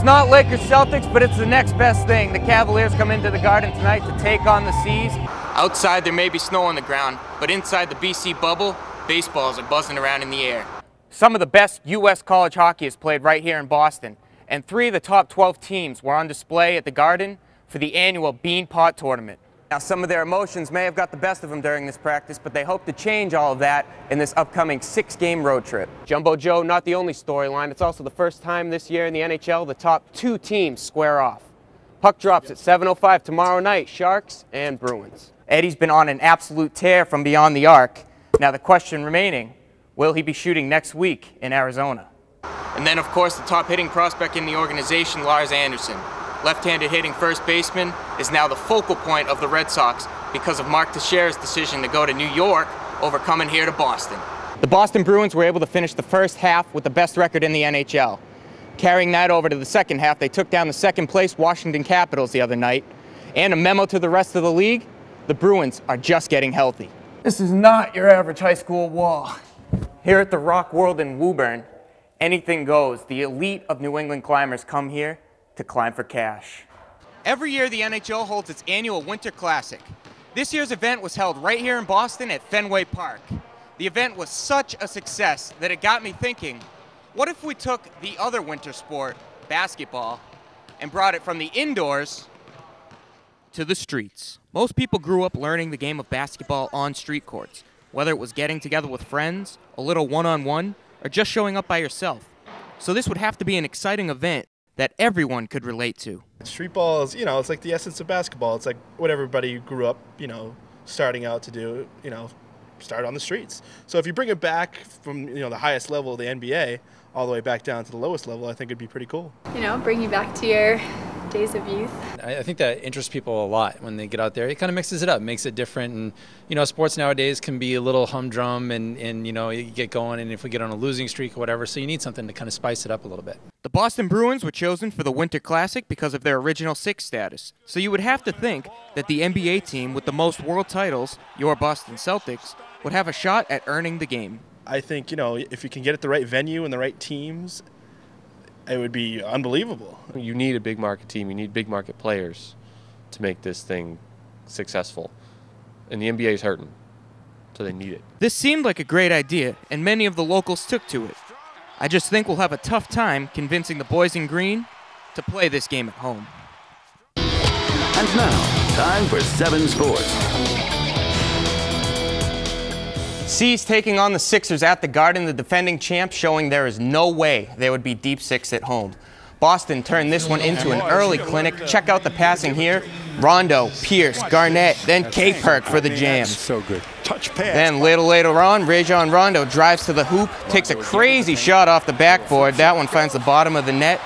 not Lakers Celtics, but it's the next best thing. The Cavaliers come into the Garden tonight to take on the Seas. Outside there may be snow on the ground, but inside the BC bubble, baseballs are buzzing around in the air. Some of the best U.S. college hockey is played right here in Boston, and 3 of the top 12 teams were on display at the Garden for the annual Bean Pot Tournament. Now, some of their emotions may have got the best of them during this practice, but they hope to change all of that in this upcoming 6-game road trip. Jumbo Joe, not the only storyline. It's also the first time this year in the NHL the top 2 teams square off. Puck drops at 7:05 tomorrow night, Sharks and Bruins. Eddie's been on an absolute tear from beyond the arc. Now the question remaining, will he be shooting next week in Arizona? And then, of course, the top hitting prospect in the organization, Lars Anderson. Left-handed hitting first baseman, is now the focal point of the Red Sox because of Mark Teixeira's decision to go to New York over coming here to Boston. The Boston Bruins were able to finish the first half with the best record in the NHL. Carrying that over to the second half, they took down the second-place Washington Capitals the other night. And a memo to the rest of the league, the Bruins are just getting healthy. This is not your average high school wall. Here at the Rock World in Woburn, anything goes. The elite of New England climbers come here to climb for cash. Every year the NHL holds its annual Winter Classic. This year's event was held right here in Boston at Fenway Park. The event was such a success that it got me thinking, what if we took the other winter sport, basketball, and brought it from the indoors to the streets? Most people grew up learning the game of basketball on street courts, whether it was getting together with friends, a little one-on-one, or just showing up by yourself. So this would have to be an exciting event that everyone could relate to. Street ball is, it's like the essence of basketball. It's like what everybody grew up, starting out to do, start on the streets. So if you bring it back from, the highest level of the NBA all the way back down to the lowest level, I think it'd be pretty cool. Bring you back to your days of youth. I think that interests people a lot when they get out there. It kind of mixes it up, makes it different. And, sports nowadays can be a little humdrum and you get going, and if we get on a losing streak or whatever, so you need something to kind of spice it up a little bit. The Boston Bruins were chosen for the Winter Classic because of their original 6 status. So you would have to think that the NBA team with the most world titles, your Boston Celtics, would have a shot at earning the game. I think, if you can get at the right venue and the right teams, it would be unbelievable. You need a big market team. You need big market players to make this thing successful. And the NBA is hurting, so they need it. This seemed like a great idea, and many of the locals took to it. I just think we'll have a tough time convincing the boys in green to play this game at home. And now, time for 7 Sports. Seas taking on the Sixers at the Garden, the defending champs showing there is no way they would be deep 6 at home. Boston turned this one into an early clinic. Check out the passing here. Rondo, Pierce, Garnett, then K-Perk for the jam. So good. Touch pass. Then later on, Rajon Rondo drives to the hoop, takes a crazy shot off the backboard. That one finds the bottom of the net.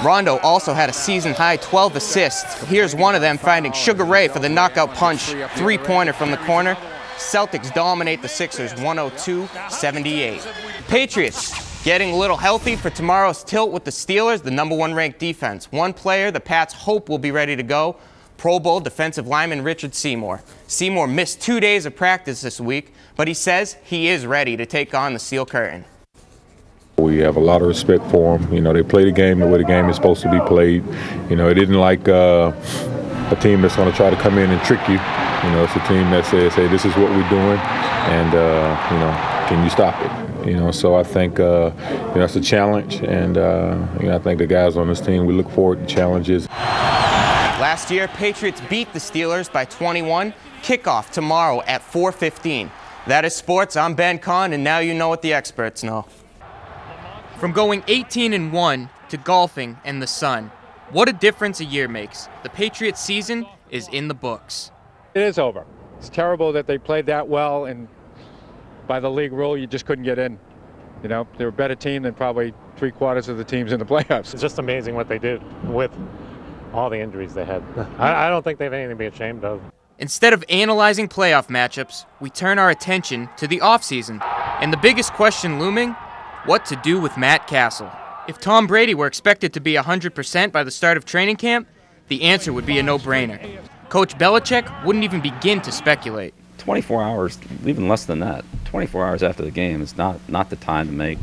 Rondo also had a season-high 12 assists. Here's one of them finding Sugar Ray for the knockout punch, 3-pointer from the corner. Celtics dominate the Sixers 102-78. Patriots getting a little healthy for tomorrow's tilt with the Steelers, the #1 ranked defense. One player the Pats hope will be ready to go, Pro Bowl defensive lineman Richard Seymour. Seymour missed 2 days of practice this week, but he says he is ready to take on the Steel Curtain. We have a lot of respect for them. They play the game the way the game is supposed to be played. It isn't like a team that's going to try to come in and trick you. It's a team that says, hey, this is what we're doing, and, can you stop it? So I think that's a challenge, and I think the guys on this team, we look forward to challenges. Last year, Patriots beat the Steelers by 21. Kickoff tomorrow at 4:15. That is sports. I'm Ben Conn, and now you know what the experts know. From going 18-1 to golfing and the sun, what a difference a year makes. The Patriots season is in the books. It is over. It's terrible that they played that well, and by the league rule, you just couldn't get in. They're a better team than probably 3/4 of the teams in the playoffs. It's just amazing what they did with all the injuries they had. I don't think they have anything to be ashamed of. Instead of analyzing playoff matchups, we turn our attention to the offseason. And the biggest question looming, what to do with Matt Castle. If Tom Brady were expected to be 100% by the start of training camp, the answer would be a no-brainer. Coach Belichick wouldn't even begin to speculate. 24 hours, even less than that, 24 hours after the game is not the time to make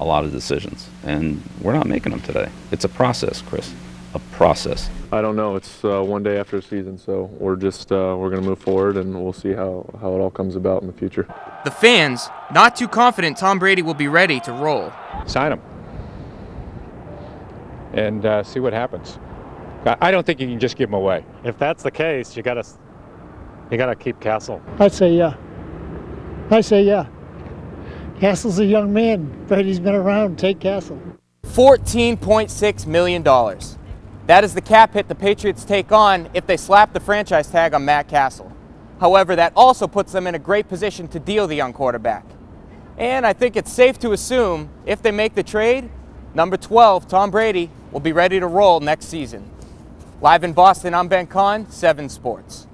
a lot of decisions, and we're not making them today. It's a process, Chris, a process. I don't know. It's one day after the season, so we're just we're going to move forward, and we'll see how it all comes about in the future. The fans, not too confident Tom Brady will be ready to roll. Sign him and see what happens. I don't think you can just give him away. If that's the case, you gotta keep Castle. I'd say yeah. I say yeah. Castle's a young man. Brady's been around. Take Castle. $14.6 million. That is the cap hit the Patriots take on if they slap the franchise tag on Matt Castle. However, that also puts them in a great position to deal the young quarterback. And I think it's safe to assume if they make the trade, number 12, Tom Brady, will be ready to roll next season. Live in Boston, I'm Conn, 7 Sports.